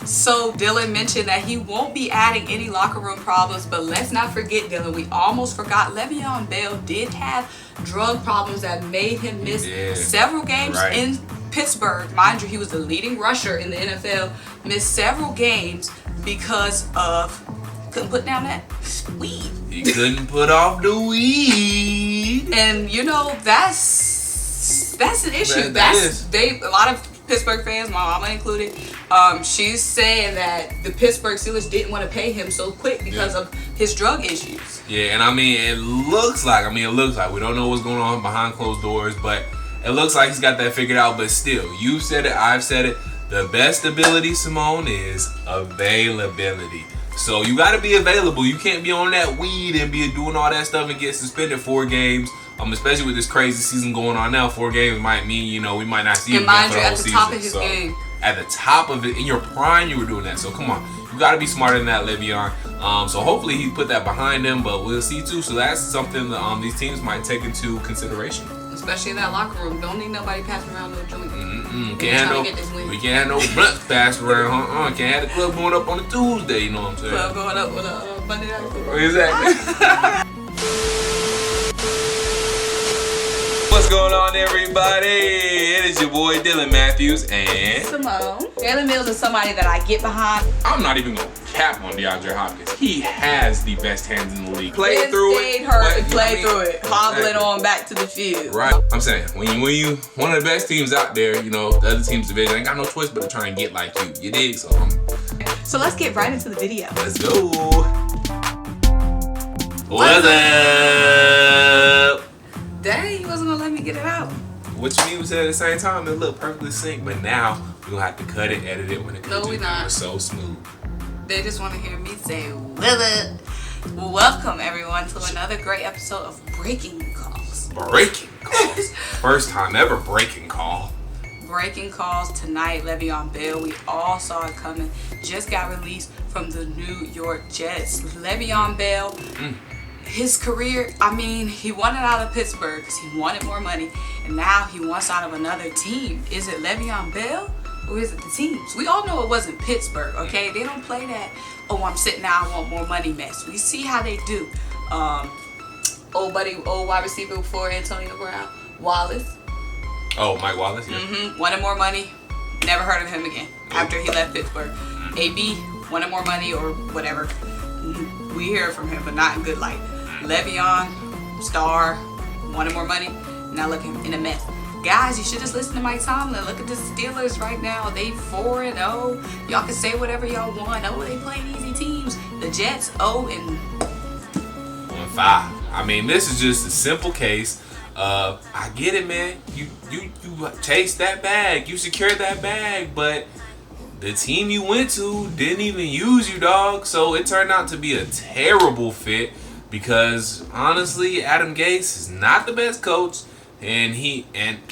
So Dylan mentioned that he won't be adding any locker room problems, but let's not forget, Dylan, we almost forgot Le'Veon Bell did have drug problems that made him miss several games in Pittsburgh. Mind you, he was the leading rusher in the NFL, missed several games because of couldn't put down that weed. He couldn't put off the weed. And you know, that's an issue. A lot of Pittsburgh fans, my mama included, she's saying that the Pittsburgh Steelers didn't want to pay him so quick because of his drug issues. Yeah, and I mean, it looks like we don't know what's going on behind closed doors, but it looks like he's got that figured out. But still, you've said it, I've said it, the best ability, Symone, is availability. So you got to be available. You can't be on that weed and be doing all that stuff and get suspended 4 games. Especially with this crazy season going on now, 4 games might mean, we might not see him again for the whole season. At the top of his game. At the top of it, in your prime, you were doing that. So come on, you got to be smarter than that, Le'Veon. So hopefully he put that behind him, but we'll see too. So that's something that these teams might take into consideration. Especially in that locker room. Don't need nobody passing around no joint. We can't have no blunts passed around. Can't have the club going up on a Tuesday, you know what I'm saying? Club going up with a Monday night football. Exactly. What's going on, everybody? It is your boy Dylan Matthews and Symone. Jalen Mills is somebody that I get behind. I'm not even gonna cap on DeAndre Hopkins. He has the best hands in the league. Played through it, hobbling on back to the field. Right. I'm saying when you one of the best teams out there, the other team's division ain't got no choice but to try and get like you. You dig? So let's get right into the video. Let's go. What's up? Dang, he wasn't gonna let me get it out. What you mean we said at the same time? It looked perfectly synced, but now we're gonna have to cut it, edit it when it comes to it. So smooth. They just want to hear me say, "What's up?" Welcome everyone to another great episode of Breaking Calls. Breaking Calls. First time ever breaking call. Breaking calls tonight. Le'Veon Bell, we all saw it coming. Just got released from the New York Jets. Le'Veon Bell. His career, he wanted out of Pittsburgh because he wanted more money, and now he wants out of another team. Is it Le'Veon Bell or is it the teams? We all know it wasn't Pittsburgh, okay? They don't play that, I'm sitting out, I want more money mess. We see how they do. Old wide receiver before Antonio Brown, Wallace. Oh, Mike Wallace, yeah. Wanted more money, never heard of him again after he left Pittsburgh. AB, wanted more money or whatever. We hear from him, but not in good light. Le'Veon, star, wanted more money, now look in a mess. Guys, you should just listen to Mike Tomlin. Look at the Steelers right now. They 4-0. Y'all can say whatever y'all want. They playing easy teams. The Jets 0-5. This is just a simple case of, I get it, man. You chased that bag. You secured that bag, but the team you went to didn't even use you, dog. So it turned out to be a terrible fit because, honestly, Adam Gase is not the best coach. And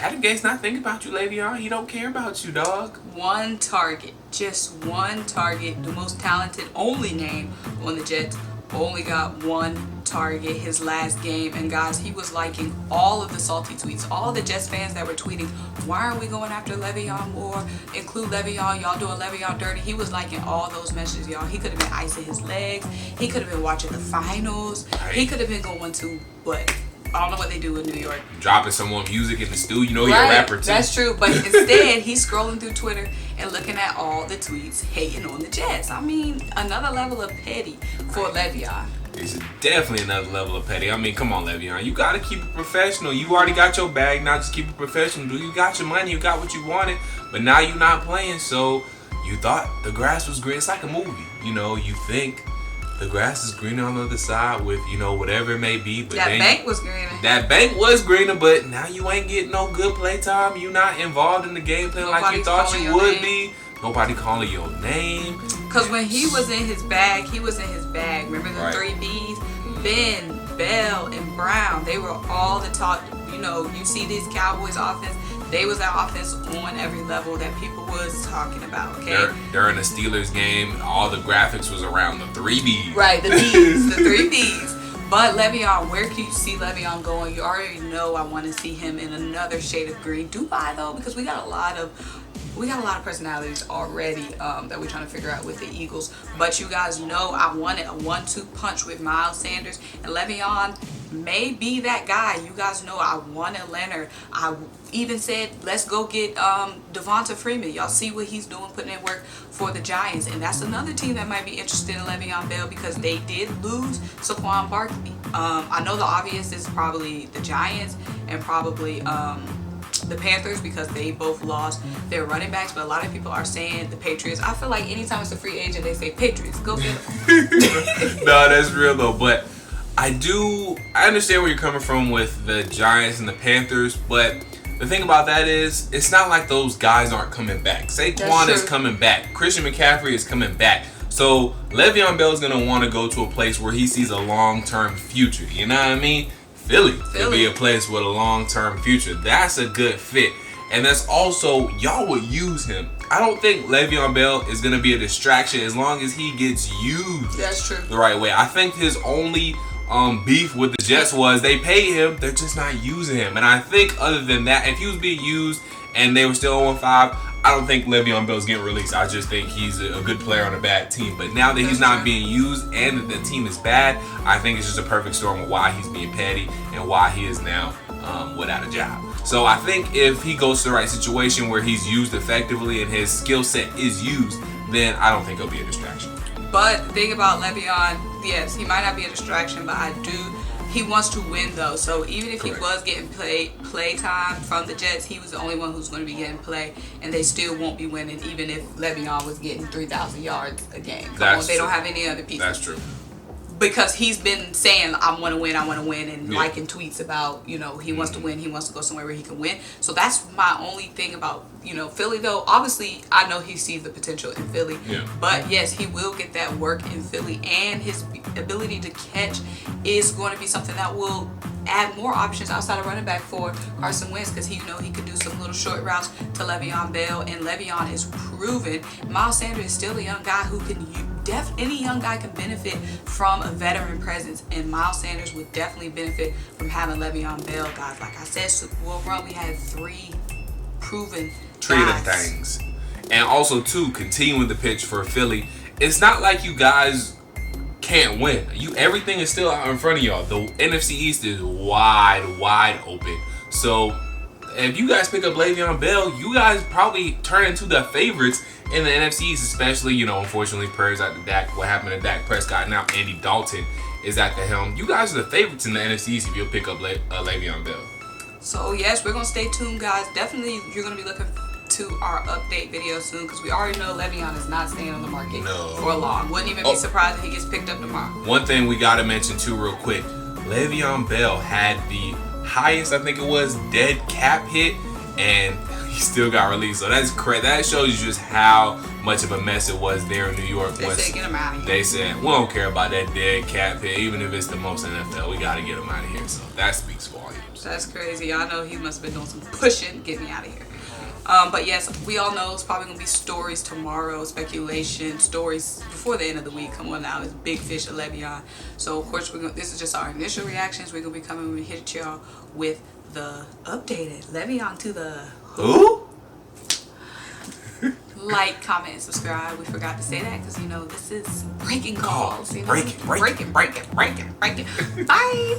Adam Gase not thinking about you, Le'Veon. He don't care about you, dog. One target. Just one target. The most talented, only name on the Jets. Only got one target his last game. And guys, he was liking all of the salty tweets. All the Jets fans that were tweeting, why aren't we going after Le'Veon more? Include Le'Veon. Y'all doing Le'Veon dirty. He was liking all those messages, y'all. He could have been icing his legs. He could have been watching the finals. He could have been going to, but I don't know what they do in New York. Dropping some more music in the studio. You're a rapper too. That's true. But instead, he's scrolling through Twitter and looking at all the tweets hating on the Jets. Another level of petty for Le'Veon. It's definitely another level of petty. Come on, Le'Veon. You got to keep it professional. You already got your bag. Now just keep it professional. You got your money. You got what you wanted. But now you're not playing. So you thought the grass was green. It's like a movie. You think the grass is greener on the other side with, whatever it may be. But that bank was greener. That bank was greener, but now you ain't getting no good play time. You're not involved in the game plan like you thought you would be. Nobody calling your name. Because when he was in his bag, Remember the 3 Bs? Ben, Bell, and Brown. They were all the talk. You see these Cowboys offense. They was that offense on every level that people was talking about, okay? During the Steelers game, all the graphics was around the 3 Bs. Right, the Bs, the 3 Bs. But Le'Veon, where can you see Le'Veon going? You already know I want to see him in another shade of green. Dubai, though, because we got a lot of we got a lot of personalities already that we're trying to figure out with the Eagles. But you guys know I wanted a 1-2 punch with Miles Sanders, and Le'Veon may be that guy. You guys know I wanted Leonard. I even said let's go get Devonta Freeman. Y'all see what he's doing, putting in work for the Giants, and that's another team that might be interested in Le'Veon Bell because they did lose Saquon Barkley. I know the obvious is probably the Giants and probably the Panthers because they both lost their running backs, but a lot of people are saying the Patriots. I feel like anytime it's a free agent, they say Patriots, go get them. No, that's real though, but I understand where you're coming from with the Giants and the Panthers, but the thing about that is, it's not like those guys aren't coming back. Saquon is coming back. Christian McCaffrey is coming back. So Le'Veon Bell is going to want to go to a place where he sees a long-term future. You know what I mean? Philly could be a place with a long-term future. That's a good fit. And that's also, y'all would use him. I don't think Le'Veon Bell is going to be a distraction as long as he gets used the right way. I think his only beef with the Jets was they paid him, they're just not using him. And I think other than that, if he was being used and they were still on 5, I don't think Le'Veon Bell's getting released. I just think he's a good player on a bad team. But now that he's not being used and that the team is bad, I think it's just a perfect storm of why he's being petty and why he is now without a job. So I think if he goes to the right situation where he's used effectively and his skill set is used, then I don't think he'll be a distraction. But the thing about Le'Veon, yes, he might not be a distraction, but he wants to win though. So even if he was getting play time from the Jets, he was the only one who's going to be getting play, and they still won't be winning even if Le'Veon was getting 3,000 yards a game. They don't have any other pieces. That's true. Because he's been saying, I want to win, and liking tweets about, he wants to win, he wants to go somewhere where he can win. So that's my only thing about, Philly, though. Obviously, I know he sees the potential in Philly. Yeah. But, yes, he will get that work in Philly, and his ability to catch is going to be something that will add more options outside of running back for Carson Wentz because he could do some little short routes to Le'Veon Bell, and Le'Veon is proven. Miles Sanders is still a young guy who can any young guy can benefit from a veteran presence, and Miles Sanders would definitely benefit from having Le'Veon Bell. Guys, like I said, Super Bowl run, we had 3 proven guys. Things. And also, too, continuing the pitch for Philly, it's not like you guys can't win. Everything is still out in front of y'all. The NFC East is wide open. So if you guys pick up Le'Veon Bell, you guys probably turn into the favorites in the NFC East, especially, unfortunately, prayers out to Dak. What happened to Dak Prescott? Now Andy Dalton is at the helm. You guys are the favorites in the NFC East if you'll pick up Le'Veon Bell. So, yes, we're going to stay tuned, guys. Definitely, you're going to be looking to our update video soon because we already know Le'Veon is not staying on the market for long. Wouldn't even be surprised if he gets picked up tomorrow. One thing we got to mention, too, real quick. Le'Veon Bell had the highest, I think it was, dead cap hit, and he still got released. So that's crazy. That shows you just how much of a mess it was there in New York. They said, get him out of here. They said, we don't care about that dead cap hit, even if it's the most NFL. We got to get him out of here. So that speaks volumes. That's crazy. I know he must have been doing some pushing. Get me out of here. But yes, we all know it's probably going to be stories tomorrow, speculation, stories before the end of the week. Come on now, it's Big Fish of Le'Veon. So, of course, this is just our initial reactions. We're going to be coming and hit y'all with the updated Le'Veon to the who? Like, comment, and subscribe. We forgot to say that because, this is breaking calls. Breaking. Bye.